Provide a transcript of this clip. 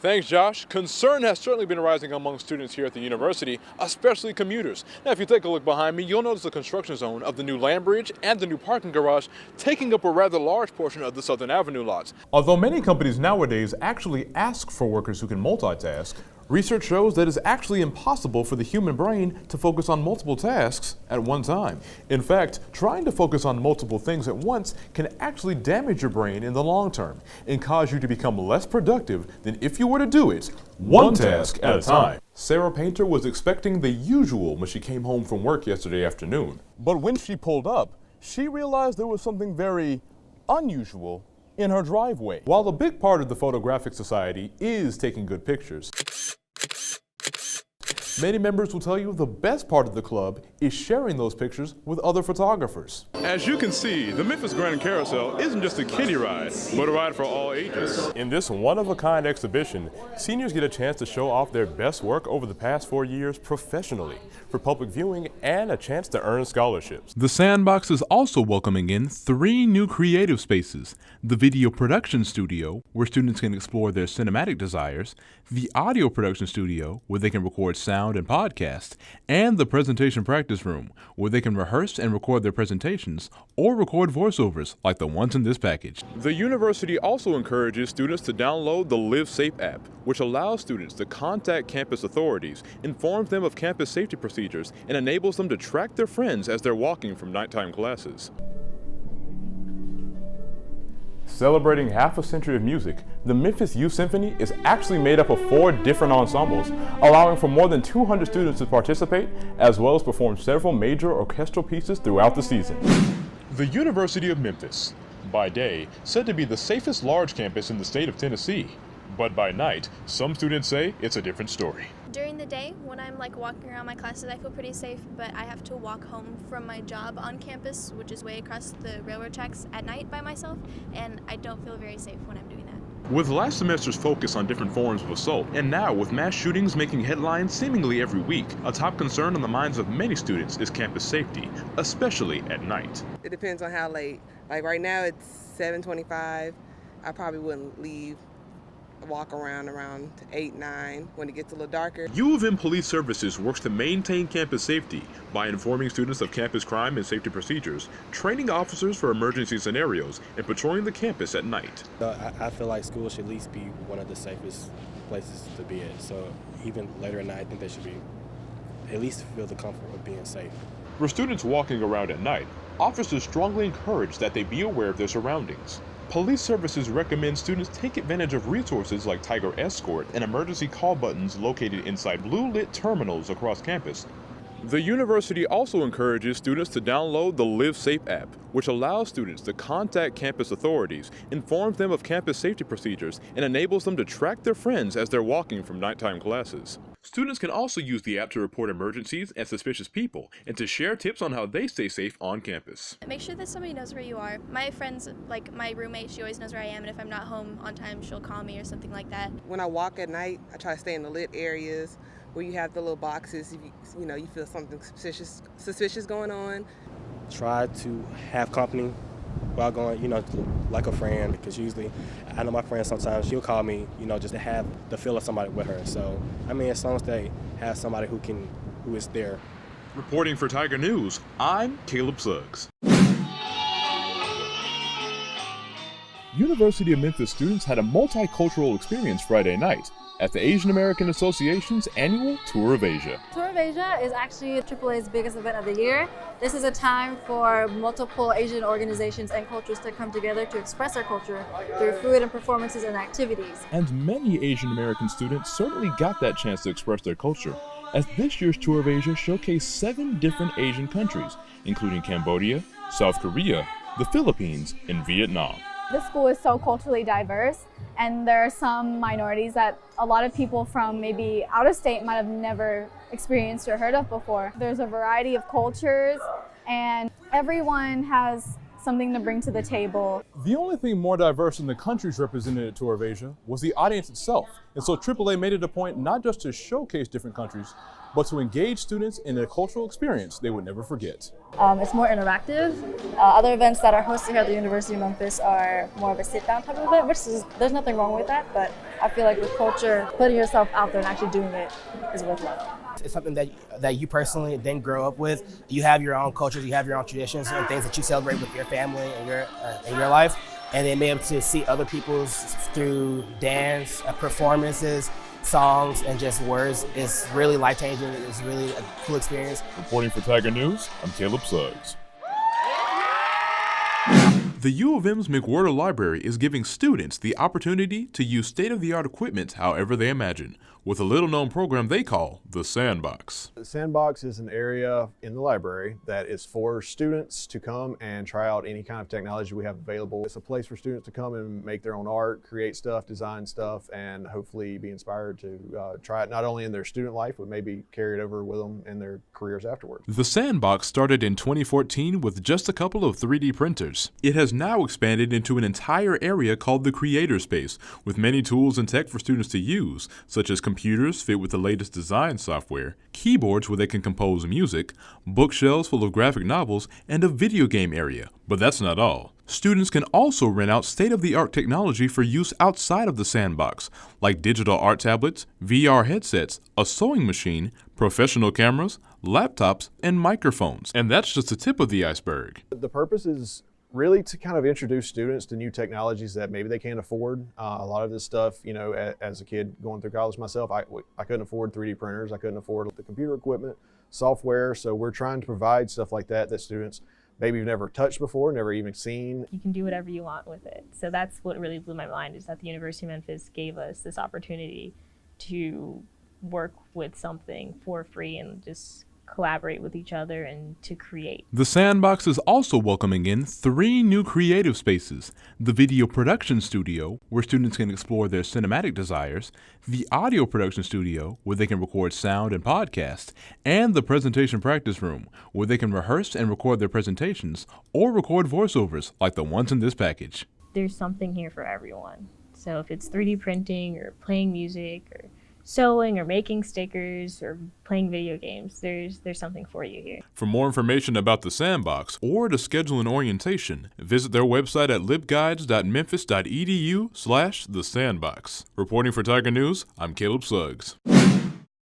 Thanks, Josh. Concern has certainly been rising among students here at the university, especially commuters. Now, if you take a look behind me, you'll notice the construction zone of the new land bridge and the new parking garage taking up a rather large portion of the Southern Avenue lots. Although many companies nowadays actually ask for workers who can multitask, research shows that it's actually impossible for the human brain to focus on multiple tasks at one time. In fact, trying to focus on multiple things at once can actually damage your brain in the long term and cause you to become less productive than if you were to do it one task at a time. Sarah Painter was expecting the usual when she came home from work yesterday afternoon. But when she pulled up, she realized there was something very unusual in her driveway. While a big part of the Photographic Society is taking good pictures, many members will tell you the best part of the club is sharing those pictures with other photographers. As you can see, the Memphis Grand Carousel isn't just a kiddie ride, but a ride for all ages. In this one-of-a-kind exhibition, seniors get a chance to show off their best work over the past 4 years professionally for public viewing and a chance to earn scholarships. The Sandbox is also welcoming in 3 new creative spaces: the video production studio, where students can explore their cinematic desires, the audio production studio, where they can record sound and podcast, and the presentation practice room, where they can rehearse and record their presentations or record voiceovers like the ones in this package. The university also encourages students to download the Live Safe app, which allows students to contact campus authorities, informs them of campus safety procedures, and enables them to track their friends as they're walking from nighttime classes. Celebrating half a century of music, the Memphis Youth Symphony is actually made up of 4 different ensembles, allowing for more than 200 students to participate, as well as perform several major orchestral pieces throughout the season. The University of Memphis, by day, said to be the safest large campus in the state of Tennessee, but by night, some students say it's a different story. During the day, when I'm walking around my classes, I feel pretty safe, but I have to walk home from my job on campus, which is way across the railroad tracks, at night by myself, and I don't feel very safe when I'm doing that. With last semester's focus on different forms of assault, and now with mass shootings making headlines seemingly every week, a top concern on the minds of many students is campus safety, especially at night. It depends on how late. Like right now it's 7:25. I probably wouldn't walk around 8, 9 when it gets a little darker. U of M Police Services works to maintain campus safety by informing students of campus crime and safety procedures, training officers for emergency scenarios, and patrolling the campus at night. I feel like school should at least be one of the safest places to be at. So even later at night, I think they should be at least feel the comfort of being safe. For students walking around at night, officers strongly encourage that they be aware of their surroundings. Police Services recommend students take advantage of resources like Tiger Escort and emergency call buttons located inside blue-lit terminals across campus. The university also encourages students to download the Live Safe app, which allows students to contact campus authorities, informs them of campus safety procedures, and enables them to track their friends as they're walking from nighttime classes. Students can also use the app to report emergencies and suspicious people, and to share tips on how they stay safe on campus. Make sure that somebody knows where you are. My friends, like my roommate, she always knows where I am, and if I'm not home on time, she'll call me or something like that. When I walk at night, I try to stay in the lit areas where you have the little boxes. If you feel something suspicious going on. Try to have company while going, like a friend, because usually I know my friend sometimes she'll call me, just to have the feel of somebody with her. So, as long as they have somebody who is there. Reporting for Tiger News, I'm Caleb Suggs. University of Memphis students had a multicultural experience Friday night at the Asian American Association's annual Tour of Asia. Tour of Asia is actually AAA's biggest event of the year. This is a time for multiple Asian organizations and cultures to come together to express their culture through food and performances and activities. And many Asian American students certainly got that chance to express their culture, as this year's Tour of Asia showcased 7 different Asian countries, including Cambodia, South Korea, the Philippines, and Vietnam. The school is so culturally diverse, and there are some minorities that a lot of people from maybe out of state might have never experienced or heard of before. There's a variety of cultures, and everyone has something to bring to the table. The only thing more diverse than the countries represented at Tour of Asia was the audience itself. And so AAA made it a point not just to showcase different countries, but to engage students in a cultural experience they would never forget. It's more interactive. Other events that are hosted here at the University of Memphis are more of a sit-down type of event, there's nothing wrong with that, but I feel like with culture, putting yourself out there and actually doing it is worthwhile. It's something that you personally didn't grow up with. You have your own cultures, you have your own traditions and things that you celebrate with your family and your life. And then be able to see other people's through dance, performances, songs, and just words is really life-changing. It's really a cool experience. Reporting for Tiger News, I'm Caleb Suggs. The U of M's McWhirter Library is giving students the opportunity to use state-of-the-art equipment however they imagine, with a little-known program they call the Sandbox. The Sandbox is an area in the library that is for students to come and try out any kind of technology we have available. It's a place for students to come and make their own art, create stuff, design stuff, and hopefully be inspired to try it not only in their student life, but maybe carry it over with them in their careers afterwards. The Sandbox started in 2014 with just a couple of 3D printers. It has now expanded into an entire area called the Creator Space, with many tools and tech for students to use, such as computers fit with the latest design software, keyboards where they can compose music, bookshelves full of graphic novels, and a video game area. But that's not all. Students can also rent out state-of-the-art technology for use outside of the Sandbox, like digital art tablets, VR headsets, a sewing machine, professional cameras, laptops, and microphones. And that's just the tip of the iceberg. The purpose is really to kind of introduce students to new technologies that maybe they can't afford. A lot of this stuff, you know, as a kid going through college myself, I couldn't afford 3D printers, I couldn't afford the computer equipment, software, so we're trying to provide stuff like that students maybe you've never touched before, never even seen. You can do whatever you want with it. So that's what really blew my mind, is that the University of Memphis gave us this opportunity to work with something for free and just collaborate with each other and to create. The Sandbox is also welcoming in 3 new creative spaces: the video production studio, where students can explore their cinematic desires, the audio production studio, where they can record sound and podcasts, and the presentation practice room, where they can rehearse and record their presentations or record voiceovers like the ones in this package. There's something here for everyone. So if it's 3D printing or playing music or sewing or making stickers or playing video games, there's something for you here. For more information about the Sandbox or to schedule an orientation, visit their website at libguides.memphis.edu/thesandbox. Reporting for Tiger News, I'm Caleb Suggs.